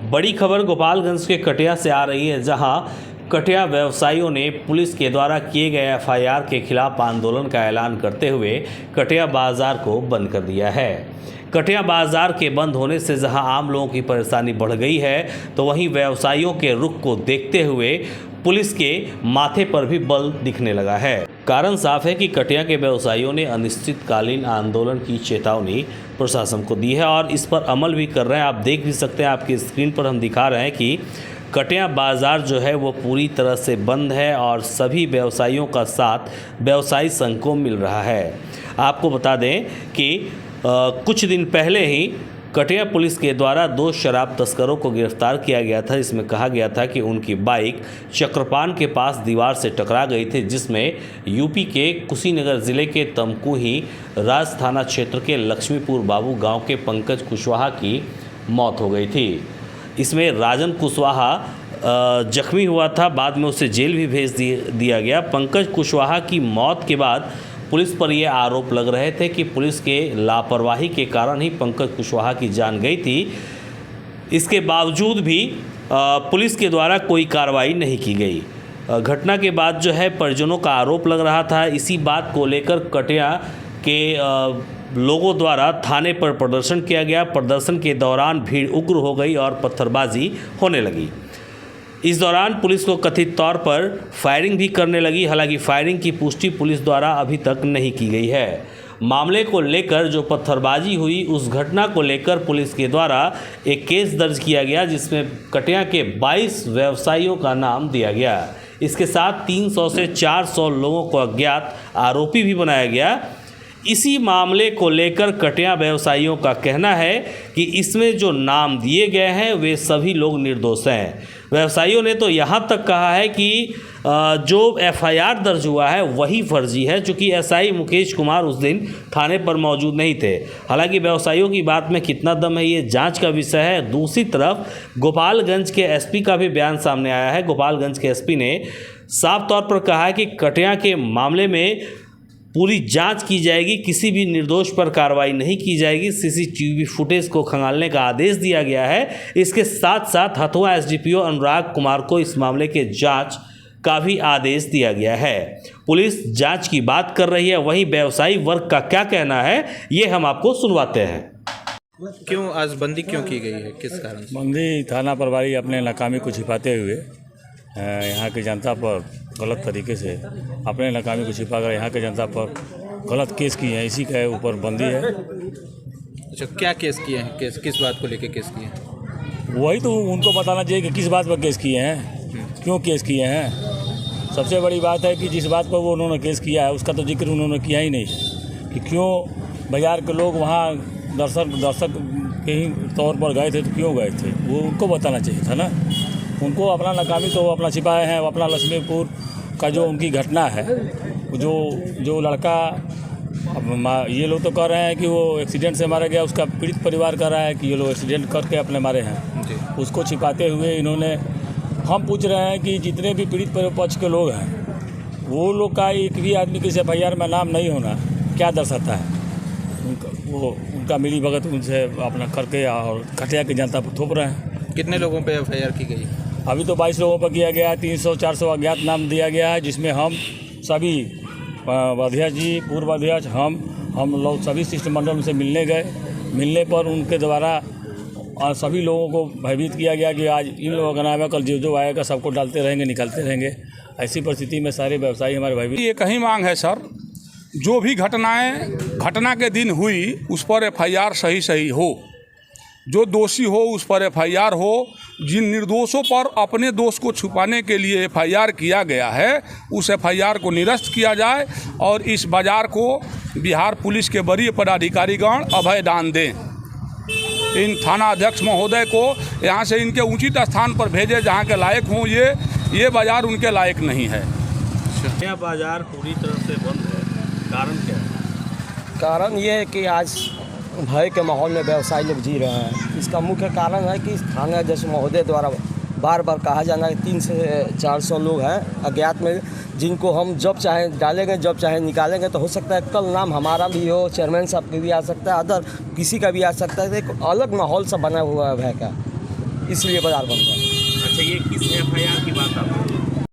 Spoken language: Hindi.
बड़ी खबर गोपालगंज के कटिया से आ रही है, जहां कटिया व्यवसायियों ने पुलिस के द्वारा किए गए एफआईआर के खिलाफ आंदोलन का ऐलान करते हुए कटिया बाजार को बंद कर दिया है। कटिया बाजार के बंद होने से जहां आम लोगों की परेशानी बढ़ गई है, तो वहीं व्यवसायियों के रुख को देखते हुए पुलिस के माथे पर भी बल दिखने लगा है। कारण साफ है कि कटिया के व्यवसायियों ने अनिश्चितकालीन आंदोलन की चेतावनी प्रशासन को दी है और इस पर अमल भी कर रहे हैं। आप देख भी सकते हैं, आपकी स्क्रीन पर हम दिखा रहे हैं कि कटिया बाज़ार जो है वो पूरी तरह से बंद है और सभी व्यवसायियों का साथ व्यवसायी संघ को मिल रहा है। आपको बता दें कि कुछ दिन पहले ही कटिया पुलिस के द्वारा 2 शराब तस्करों को गिरफ्तार किया गया था। इसमें कहा गया था कि उनकी बाइक चक्रपान के पास दीवार से टकरा गई थी, जिसमें यूपी के कुशीनगर ज़िले के तमकुही राज थाना क्षेत्र के लक्ष्मीपुर बाबू गांव के पंकज कुशवाहा की मौत हो गई थी। इसमें राजन कुशवाहा जख्मी हुआ था, बाद में उसे जेल भी भेज दिया गया। पंकज कुशवाहा की मौत के बाद पुलिस पर यह आरोप लग रहे थे कि पुलिस के लापरवाही के कारण ही पंकज कुशवाहा की जान गई थी। इसके बावजूद भी पुलिस के द्वारा कोई कार्रवाई नहीं की गई। घटना के बाद जो है परिजनों का आरोप लग रहा था। इसी बात को लेकर कटिया के लोगों द्वारा थाने पर प्रदर्शन किया गया। प्रदर्शन के दौरान भीड़ उग्र हो गई और पत्थरबाजी होने लगी। इस दौरान पुलिस को कथित तौर पर फायरिंग भी करने लगी। हालांकि फायरिंग की पुष्टि पुलिस द्वारा अभी तक नहीं की गई है। मामले को लेकर जो पत्थरबाजी हुई, उस घटना को लेकर पुलिस के द्वारा एक केस दर्ज किया गया, जिसमें कटिया के 22 व्यवसायियों का नाम दिया गया। इसके साथ 300 से 400 लोगों को अज्ञात आरोपी भी बनाया गया। इसी मामले को लेकर कटिया व्यवसायियों का कहना है कि इसमें जो नाम दिए गए हैं वे सभी लोग निर्दोष हैं। व्यवसायियों ने तो यहाँ तक कहा है कि जो एफआईआर दर्ज हुआ है वही फर्जी है, चूँकि एसआई मुकेश कुमार उस दिन थाने पर मौजूद नहीं थे। हालांकि व्यवसायियों की बात में कितना दम है ये जांच का विषय है। दूसरी तरफ गोपालगंज के एसपी का भी बयान सामने आया है। गोपालगंज के एसपी ने साफ तौर पर कहा है कि कटिया के मामले में पूरी जांच की जाएगी, किसी भी निर्दोष पर कार्रवाई नहीं की जाएगी। सीसीटीवी फुटेज को खंगालने का आदेश दिया गया है। इसके साथ साथ हथुआ एसडीपीओ अनुराग कुमार को इस मामले के जांच का भी आदेश दिया गया है। पुलिस जांच की बात कर रही है, वहीं व्यवसायी वर्ग का क्या कहना है ये हम आपको सुनवाते हैं। क्यों आज बंदी क्यों की गई है, किस कारण से? बंदी थाना प्रभारी अपने नाकामी को छिपाते हुए यहाँ की जनता पर गलत तरीके से अपने नाकामी को छिपाकर यहाँ की जनता पर गलत केस किए हैं, इसी के ऊपर बंदी है। अच्छा, क्या केस किए हैं? केस किस बात को लेकर केस किए हैं? वही तो उनको बताना चाहिए कि किस बात पर केस किए हैं, क्यों केस किए हैं। सबसे बड़ी बात है कि जिस बात पर वो उन्होंने केस किया है उसका तो जिक्र उन्होंने किया ही नहीं कि क्यों बाज़ार के लोग वहाँ दर्शक के ही तौर पर गए थे, तो क्यों गए थे वो उनको बताना चाहिए था ना। उनको अपना नाकामी तो अपना छिपाए हैं। अपना लक्ष्मीपुर का जो उनकी घटना है, जो लड़का ये लोग तो कह रहे हैं कि वो एक्सीडेंट से मारा गया, उसका पीड़ित परिवार कह रहा है कि ये लोग एक्सीडेंट करके अपने मारे हैं। उसको छिपाते हुए इन्होंने, हम पूछ रहे हैं कि जितने भी पीड़ित पक्ष के लोग हैं वो लोग का एक भी आदमी के एफआईआर में नाम नहीं होना क्या दर्शाता है? उनका मिली भगत उनसे अपना करके और कटिया की जनता पर थोप रहे हैं। कितने लोगों पे एफआईआर की गई? अभी तो 22 लोगों पर किया गया है। 300-400 अज्ञात नाम दिया गया है, जिसमें हम सभी अध्यक्ष जी, पूर्व अध्यक्ष, हम लोग सभी शिष्टमंडल से मिलने गए। मिलने पर उनके द्वारा सभी लोगों को भयभीत किया गया कि आज इन लोगों का नाम है, कल जो आएगा सबको डालते रहेंगे, निकलते रहेंगे। ऐसी परिस्थिति में सारे व्यवसायी हमारे भयभीत। ये कहीं मांग है सर, जो भी घटना के दिन हुई उस पर एफआईआर सही हो, जो दोषी हो उस पर एफआईआर हो। जिन निर्दोषों पर अपने दोष को छुपाने के लिए एफआईआर किया गया है उस एफआईआर को निरस्त किया जाए और इस बाज़ार को बिहार पुलिस के वरीय पदाधिकारीगण अभय दान दें। इन थाना अध्यक्ष महोदय को यहाँ से इनके उचित स्थान पर भेजे जहाँ के लायक हों। ये बाज़ार उनके लायक नहीं है। यह बाज़ार पूरी तरह से बंद है, कारण क्या है? कारण ये है कि आज भय के माहौल में व्यवसायी लोग जी रहे हैं। इसका मुख्य कारण है कि थाना अध्यक्ष महोदय द्वारा बार बार कहा जाना है 300 से 400 लोग हैं अज्ञात में, जिनको हम जब चाहे डालेंगे, जब चाहे निकालेंगे। तो हो सकता है कल नाम हमारा भी हो, चेयरमैन साहब का भी आ सकता है, अदर किसी का भी आ सकता है। एक अलग माहौल सा बना हुआ है भय का। इसलिए बाज़ार बंद है। अच्छा, ये किस एफआईआर